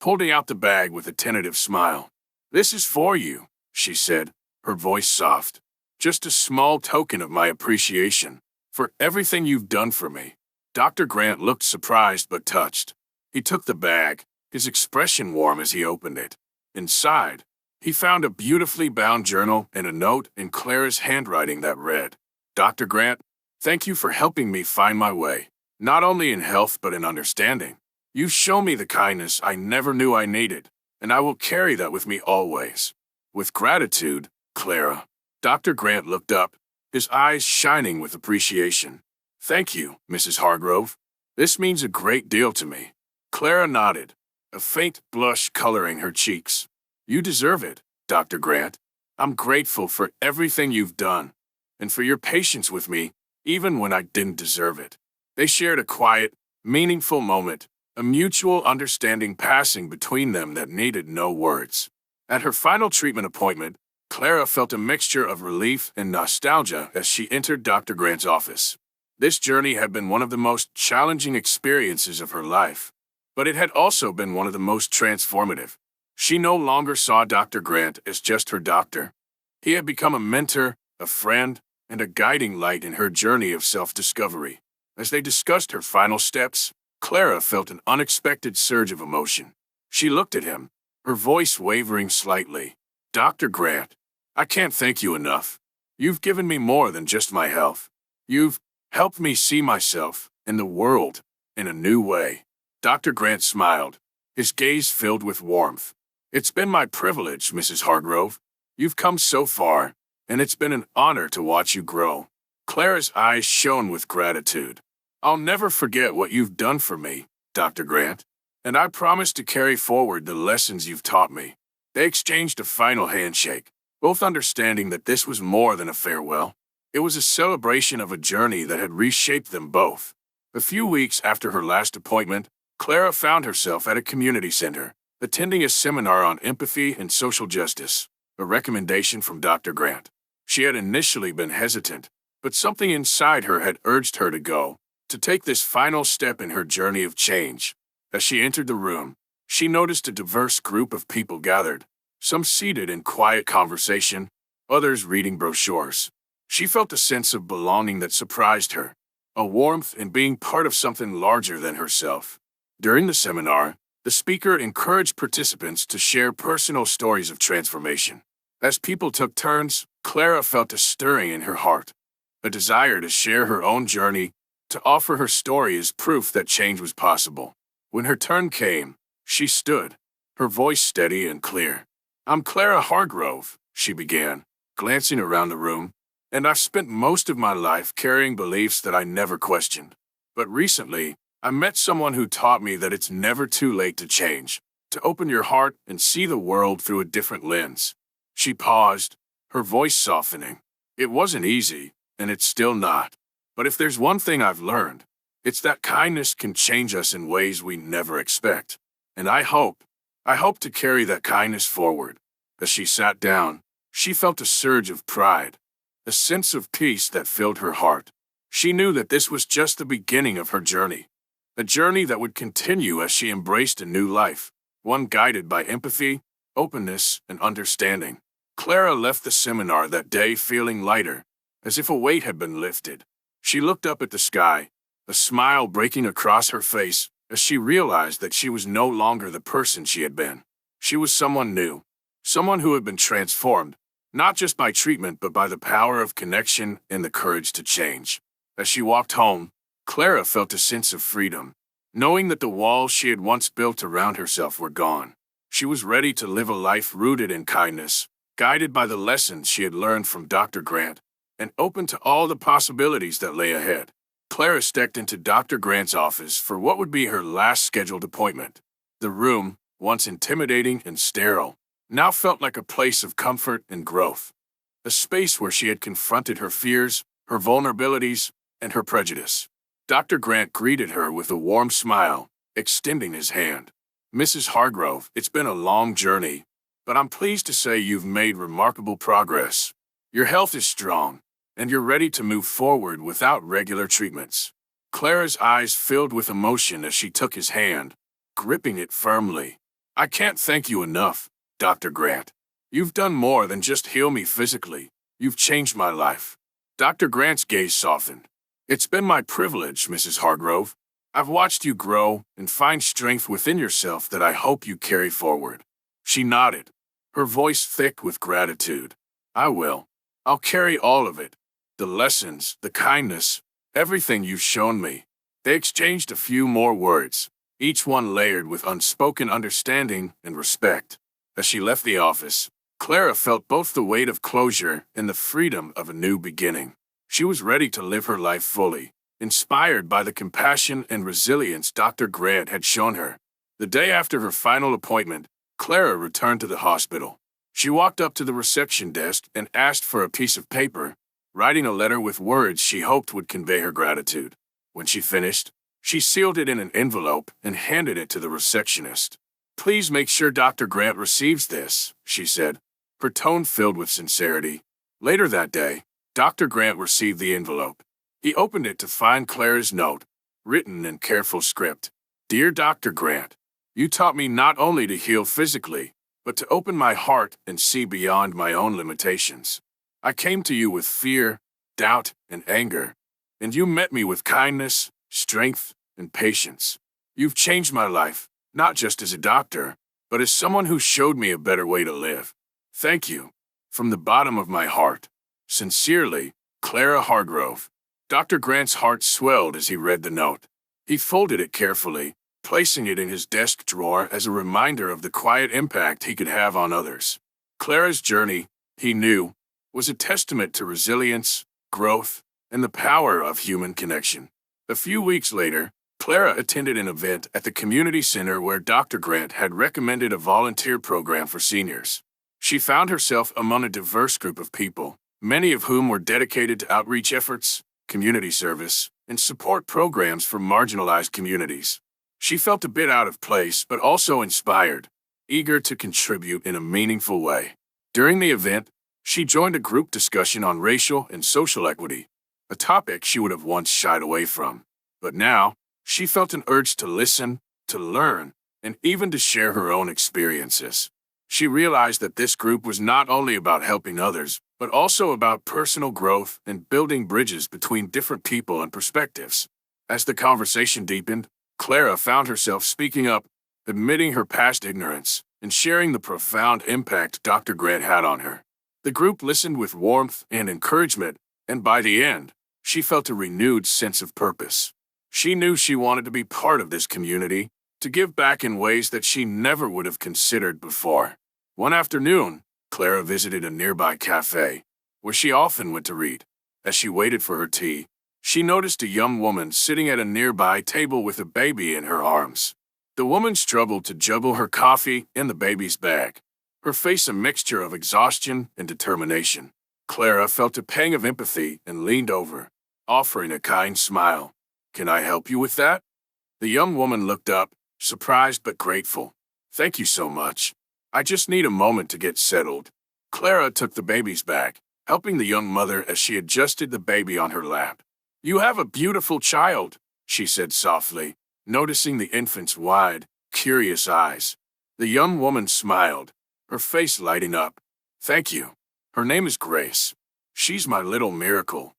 holding out the bag with a tentative smile. "This is for you," she said, her voice soft. "Just a small token of my appreciation for everything you've done for me." Dr. Grant looked surprised but touched. He took the bag, his expression warm as he opened it. Inside, he found a beautifully bound journal and a note in Clara's handwriting that read, "Dr. Grant, thank you for helping me find my way, not only in health but in understanding. You've shown me the kindness I never knew I needed, and I will carry that with me always. With gratitude, Clara." Dr. Grant looked up, his eyes shining with appreciation. "Thank you, Mrs. Hargrove. This means a great deal to me." Clara nodded, a faint blush coloring her cheeks. "You deserve it, Dr. Grant. I'm grateful for everything you've done, and for your patience with me, even when I didn't deserve it." They shared a quiet, meaningful moment, a mutual understanding passing between them that needed no words. At her final treatment appointment, Clara felt a mixture of relief and nostalgia as she entered Dr. Grant's office. This journey had been one of the most challenging experiences of her life, but it had also been one of the most transformative. She no longer saw Dr. Grant as just her doctor. He had become a mentor, a friend, and a guiding light in her journey of self-discovery. As they discussed her final steps, Clara felt an unexpected surge of emotion. She looked at him, her voice wavering slightly. "Dr. Grant, I can't thank you enough. You've given me more than just my health. You've helped me see myself and the world in a new way." Dr. Grant smiled, his gaze filled with warmth. "It's been my privilege, Mrs. Hargrove. You've come so far, and it's been an honor to watch you grow." Clara's eyes shone with gratitude. "I'll never forget what you've done for me, Dr. Grant, and I promise to carry forward the lessons you've taught me." They exchanged a final handshake, both understanding that this was more than a farewell. It was a celebration of a journey that had reshaped them both. A few weeks after her last appointment, Clara found herself at a community center, attending a seminar on empathy and social justice, a recommendation from Dr. Grant. She had initially been hesitant, but something inside her had urged her to go, to take this final step in her journey of change. As she entered the room, she noticed a diverse group of people gathered, some seated in quiet conversation, others reading brochures. She felt a sense of belonging that surprised her, a warmth in being part of something larger than herself. During the seminar, the speaker encouraged participants to share personal stories of transformation. As people took turns, Clara felt a stirring in her heart, a desire to share her own journey, to offer her story as proof that change was possible. When her turn came, she stood, her voice steady and clear. "I'm Clara Hargrove," she began, glancing around the room, "and I've spent most of my life carrying beliefs that I never questioned. But recently, I met someone who taught me that it's never too late to change, to open your heart and see the world through a different lens." She paused, her voice softening. "It wasn't easy, and it's still not. But if there's one thing I've learned, it's that kindness can change us in ways we never expect. And I hope to carry that kindness forward." As she sat down, she felt a surge of pride, a sense of peace that filled her heart. She knew that this was just the beginning of her journey, a journey that would continue as she embraced a new life, one guided by empathy, openness, and understanding. Clara left the seminar that day feeling lighter, as if a weight had been lifted. She looked up at the sky, a smile breaking across her face as she realized that she was no longer the person she had been. She was someone new, someone who had been transformed, not just by treatment but by the power of connection and the courage to change. As she walked home, Clara felt a sense of freedom, knowing that the walls she had once built around herself were gone. She was ready to live a life rooted in kindness, guided by the lessons she had learned from Dr. Grant, and open to all the possibilities that lay ahead. Clara stepped into Dr. Grant's office for what would be her last scheduled appointment. The room, once intimidating and sterile, now felt like a place of comfort and growth, a space where she had confronted her fears, her vulnerabilities, and her prejudice. Dr. Grant greeted her with a warm smile, extending his hand. "Mrs. Hargrove, it's been a long journey, but I'm pleased to say you've made remarkable progress. Your health is strong, and you're ready to move forward without regular treatments." Clara's eyes filled with emotion as she took his hand, gripping it firmly. "I can't thank you enough, Dr. Grant. You've done more than just heal me physically. You've changed my life." Dr. Grant's gaze softened. "It's been my privilege, Mrs. Hargrove. I've watched you grow and find strength within yourself that I hope you carry forward." She nodded, her voice thick with gratitude. "I will. I'll carry all of it. The lessons, the kindness, everything you've shown me." They exchanged a few more words, each one layered with unspoken understanding and respect. As she left the office, Clara felt both the weight of closure and the freedom of a new beginning. She was ready to live her life fully, inspired by the compassion and resilience Dr. Grant had shown her. The day after her final appointment, Clara returned to the hospital. She walked up to the reception desk and asked for a piece of paper, writing a letter with words she hoped would convey her gratitude. When she finished, she sealed it in an envelope and handed it to the receptionist. "Please make sure Dr. Grant receives this," she said, her tone filled with sincerity. Later that day, Dr. Grant received the envelope. He opened it to find Clara's note, written in careful script. "Dear Dr. Grant, you taught me not only to heal physically, but to open my heart and see beyond my own limitations. I came to you with fear, doubt, and anger, and you met me with kindness, strength, and patience. You've changed my life, not just as a doctor, but as someone who showed me a better way to live. Thank you. From the bottom of my heart. Sincerely, Clara Hargrove." Dr. Grant's heart swelled as he read the note. He folded it carefully, placing it in his desk drawer as a reminder of the quiet impact he could have on others. Clara's journey, he knew, was a testament to resilience, growth, and the power of human connection. A few weeks later, Clara attended an event at the community center where Dr. Grant had recommended a volunteer program for seniors. She found herself among a diverse group of people, many of whom were dedicated to outreach efforts, community service, and support programs for marginalized communities. She felt a bit out of place, but also inspired, eager to contribute in a meaningful way. During the event, she joined a group discussion on racial and social equity, a topic she would have once shied away from. But now, she felt an urge to listen, to learn, and even to share her own experiences. She realized that this group was not only about helping others, but also about personal growth and building bridges between different people and perspectives. As the conversation deepened, Clara found herself speaking up, admitting her past ignorance, and sharing the profound impact Dr. Grant had on her. The group listened with warmth and encouragement, and by the end, she felt a renewed sense of purpose. She knew she wanted to be part of this community, to give back in ways that she never would have considered before. One afternoon, Clara visited a nearby cafe, where she often went to read. As she waited for her tea, she noticed a young woman sitting at a nearby table with a baby in her arms. The woman struggled to juggle her coffee in the baby's bag, her face a mixture of exhaustion and determination. Clara felt a pang of empathy and leaned over, offering a kind smile. "Can I help you with that?" The young woman looked up, surprised but grateful. "Thank you so much. I just need a moment to get settled." Clara took the baby's bag, helping the young mother as she adjusted the baby on her lap. "You have a beautiful child," she said softly, noticing the infant's wide, curious eyes. The young woman smiled, her face lighting up. "Thank you. Her name is Grace. She's my little miracle."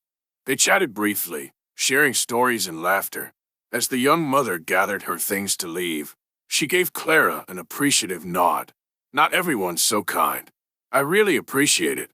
They chatted briefly, sharing stories and laughter. As the young mother gathered her things to leave, she gave Clara an appreciative nod. "Not everyone's so kind. I really appreciate it."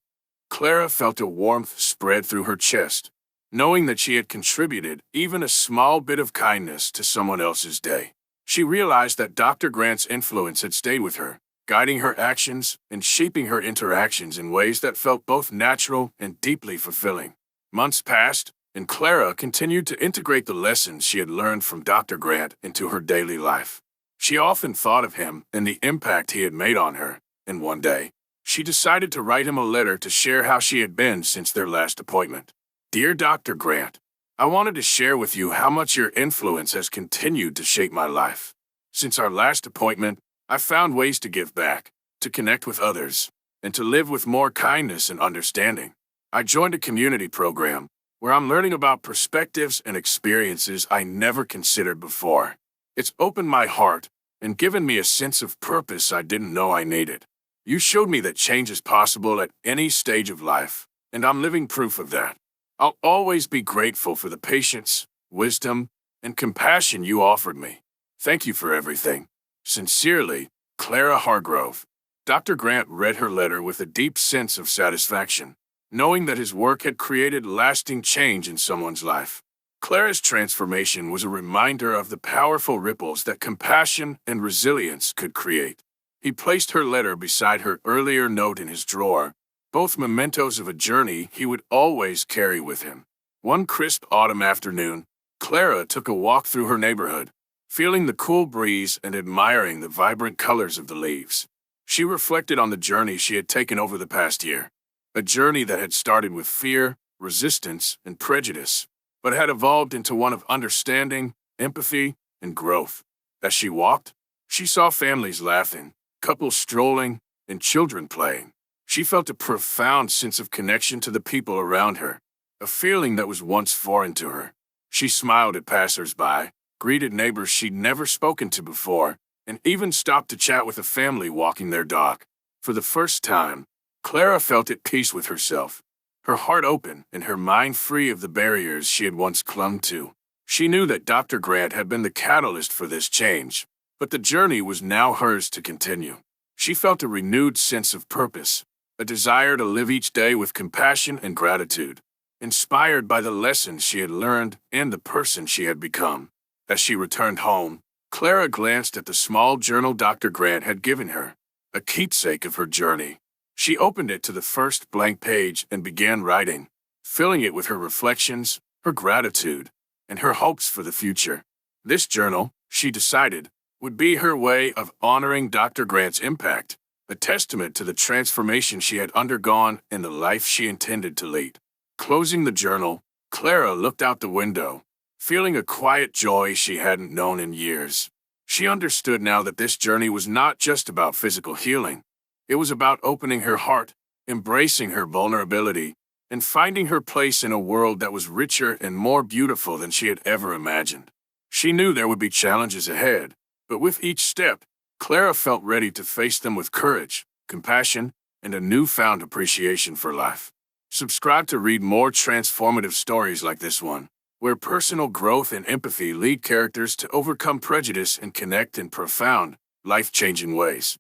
Clara felt a warmth spread through her chest, knowing that she had contributed even a small bit of kindness to someone else's day. She realized that Dr. Grant's influence had stayed with her, guiding her actions and shaping her interactions in ways that felt both natural and deeply fulfilling. Months passed, and Clara continued to integrate the lessons she had learned from Dr. Grant into her daily life. She often thought of him and the impact he had made on her, and one day, she decided to write him a letter to share how she had been since their last appointment. "Dear Dr. Grant, I wanted to share with you how much your influence has continued to shape my life. Since our last appointment, I've found ways to give back, to connect with others, and to live with more kindness and understanding. I joined a community program where I'm learning about perspectives and experiences I never considered before. It's opened my heart and given me a sense of purpose I didn't know I needed. You showed me that change is possible at any stage of life, and I'm living proof of that. I'll always be grateful for the patience, wisdom, and compassion you offered me. Thank you for everything. Sincerely, Clara Hargrove." Dr. Grant read her letter with a deep sense of satisfaction, knowing that his work had created lasting change in someone's life. Clara's transformation was a reminder of the powerful ripples that compassion and resilience could create. He placed her letter beside her earlier note in his drawer, both mementos of a journey he would always carry with him. One crisp autumn afternoon, Clara took a walk through her neighborhood, feeling the cool breeze and admiring the vibrant colors of the leaves. She reflected on the journey she had taken over the past year, a journey that had started with fear, resistance, and prejudice, but had evolved into one of understanding, empathy, and growth. As she walked, she saw families laughing, couples strolling, and children playing. She felt a profound sense of connection to the people around her, a feeling that was once foreign to her. She smiled at passers-by, greeted neighbors she'd never spoken to before, and even stopped to chat with a family walking their dog. For the first time, Clara felt at peace with herself, her heart open and her mind free of the barriers she had once clung to. She knew that Dr. Grant had been the catalyst for this change, but the journey was now hers to continue. She felt a renewed sense of purpose, a desire to live each day with compassion and gratitude, inspired by the lessons she had learned and the person she had become. As she returned home, Clara glanced at the small journal Dr. Grant had given her, a keepsake of her journey. She opened it to the first blank page and began writing, filling it with her reflections, her gratitude, and her hopes for the future. This journal, she decided, would be her way of honoring Dr. Grant's impact, a testament to the transformation she had undergone and the life she intended to lead. Closing the journal, Clara looked out the window, feeling a quiet joy she hadn't known in years. She understood now that this journey was not just about physical healing. It was about opening her heart, embracing her vulnerability, and finding her place in a world that was richer and more beautiful than she had ever imagined. She knew there would be challenges ahead, but with each step, Clara felt ready to face them with courage, compassion, and a newfound appreciation for life. Subscribe to read more transformative stories like this one, where personal growth and empathy lead characters to overcome prejudice and connect in profound, life-changing ways.